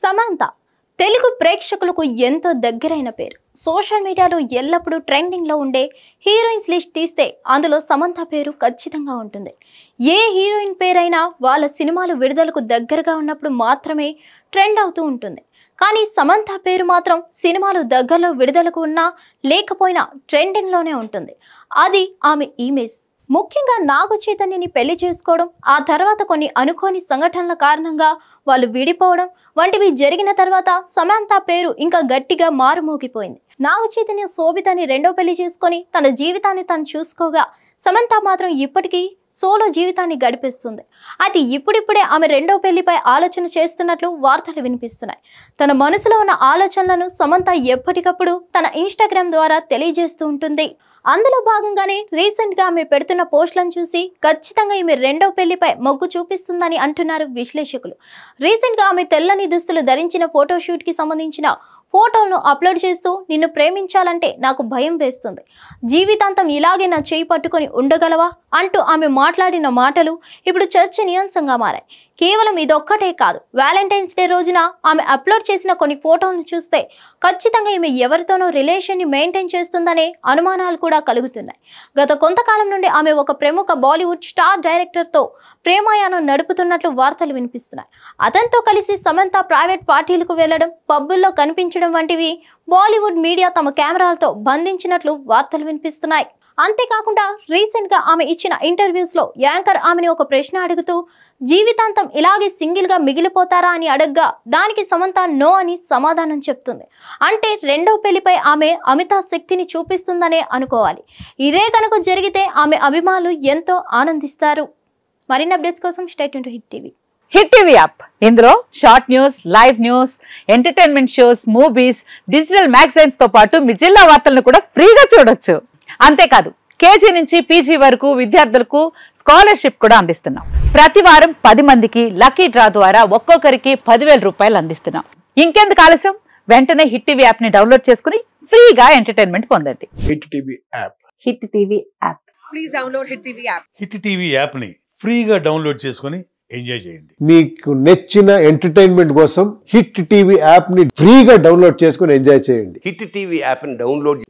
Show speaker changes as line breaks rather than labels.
సమంత తెలుగు ప్రేక్షకులకు ఎంతో దగ్గరైన పేరు. సోషల్ మీడియాలో ఎల్లప్పుడూ ట్రెండింగ్ లో ఉండే హీరోయిన్స్ లిస్ట్ తీస్తే అందులో సమంత పేరు ఖచ్చితంగా ఉంటుంది. ఏ హీరోయిన్ పేరైనా వాళ్ళ సినిమాలు విడుదలకు దగ్గరగా ఉన్నప్పుడు మాత్రమే ట్రెండ్ అవుతూ ఉంటుంది. కానీ సమంత పేరు మాత్రం సినిమాలు దగ్గరలో విడుదలకు ఉన్నా లేకపోయినా ట్రెండింగ్ లోనే ఉంటుంది. అది ఆమె ఇమేజ్. ముఖ్యంగా నాగ చైతన్యని పెళ్లి చేసుకోవడం, ఆ తర్వాత కొన్ని అనుకోని సంఘటనల కారణంగా వాళ్ళు విడిపోవడం వంటివి జరిగిన తర్వాత సమంత పేరు ఇంకా గట్టిగా మారుమోగిపోయింది. నాగ చైతన్య శోభితని రెండో పెళ్లి చేసుకొని తన జీవితాన్ని తను చూసుకోగా సమంత మాత్రం ఇప్పటికీ సోలో జీవితాన్ని గడిపిస్తుంది. అయితే ఇప్పుడిప్పుడే ఆమె రెండో పెళ్లిపై ఆలోచన చేస్తున్నట్లు వార్తలు వినిపిస్తున్నాయి. తన మనసులో ఉన్న ఆలోచనలను సమంత ఎప్పటికప్పుడు తన ఇన్స్టాగ్రామ్ ద్వారా తెలియజేస్తూ ఉంటుంది. అందులో భాగంగానే రీసెంట్ గా ఆమె పెడుతున్న పోస్టులను చూసి ఖచ్చితంగా ఈమె రెండో పెళ్లిపై మొగ్గు చూపిస్తుందని అంటున్నారు విశ్లేషకులు. రీసెంట్ గా ఆమె తెల్లని దుస్తులు ధరించిన ఫోటోషూట్ కి సంబంధించిన ఫోటోలను అప్లోడ్ చేస్తూ, నిన్ను ప్రేమించాలంటే నాకు భయం వేస్తుంది, జీవితాంతం ఇలాగే నా చేయి పట్టుకొని ఉండగలవా అంటూ ఆమె మాట్లాడిన మాటలు ఇప్పుడు చర్చనీయాంశంగా మారాయి. కేవలం ఇదొక్కటే కాదు, వ్యాలంటైన్స్ డే రోజున ఆమె అప్లోడ్ చేసిన కొన్ని ఫోటోలను చూస్తే ఖచ్చితంగా ఈమె ఎవరితోనో రిలేషన్ ని మెయింటైన్ చేస్తుందనే అనుమానాలు కూడా కలుగుతున్నాయి. గత కొంతకాలం నుండి ఆమె ఒక ప్రముఖ బాలీవుడ్ స్టార్ డైరెక్టర్ తో ప్రేమాయాణం నడుపుతున్నట్లు వార్తలు వినిపిస్తున్నాయి. అతనితో కలిసి సమంత ప్రైవేట్ పార్టీలకు వెళ్లడం, పబ్బుల్లో కనిపించడం వంటివి బాలీవుడ్ మీడియా తమ కెమెరాలతో బంధించినట్లు వార్తలు వినిపిస్తున్నాయి. అంతేకాకుండా రీసెంట్ గా ఆమె ఇచ్చిన ఇంటర్వ్యూస్ లో యాంకర్ ఆమెని ఒక ప్రశ్న అడుగుతూ, జీవితాంతం ఇలాగే సింగిల్ గా మిగిలిపోతారా అని అడగ్గా దానికి సమంత నో అని సమాధానం చెప్తుంది. అంటే రెండో పెళ్లిపై ఆమె అమితా శక్తిని చూపిస్తుందనే అనుకోవాలి. ఇదే కనుక జరిగితే ఆమె అభిమానులు ఎంతో ఆనందిస్తారు. మరిన్ని అప్డేట్స్ కోసం stay tune to Hit TV.
Hit TV app, ఇందులో short news, live news, entertainment shows, movies, digital magazines తో పాటు మీ జిల్లా వార్తలను కూడా ఫ్రీగా చూడొచ్చు. అంతేకాదు, కేజీ నుంచి పీజీ వరకు విద్యార్థులకు స్కాలర్షిప్ కూడా అందిస్తున్నాం. ప్రతి వారం 10 మందికి లక్కీ డ్రా ద్వారా ఒక్కొక్కరికి 10,000 రూపాయలు అందిస్తున్నాం. ఇంకెందుకు ఆలస్యం, వెంటనే హిట్ టీవీ యాప్ ని డౌన్లోడ్ చేసుకుని ఫ్రీగా ఎంటర్టైన్మెంట్ పొందండి.
Hit TV app.
Hit TV app.
Please download hit TV app.
Hit TV app ని ఫ్రీగా డౌన్లోడ్ చేసుకుని ఎంజాయ్ చేయండి.
మీకు నచ్చిన ఎంటర్టైన్మెంట్ కోసం హిట్ టీవీ యాప్ ని ఫ్రీగా డౌన్లోడ్ చేసుకుని ఎంజాయ్ చేయండి.
హిట్ టీవీ యాప్ ని డౌన్లోడ్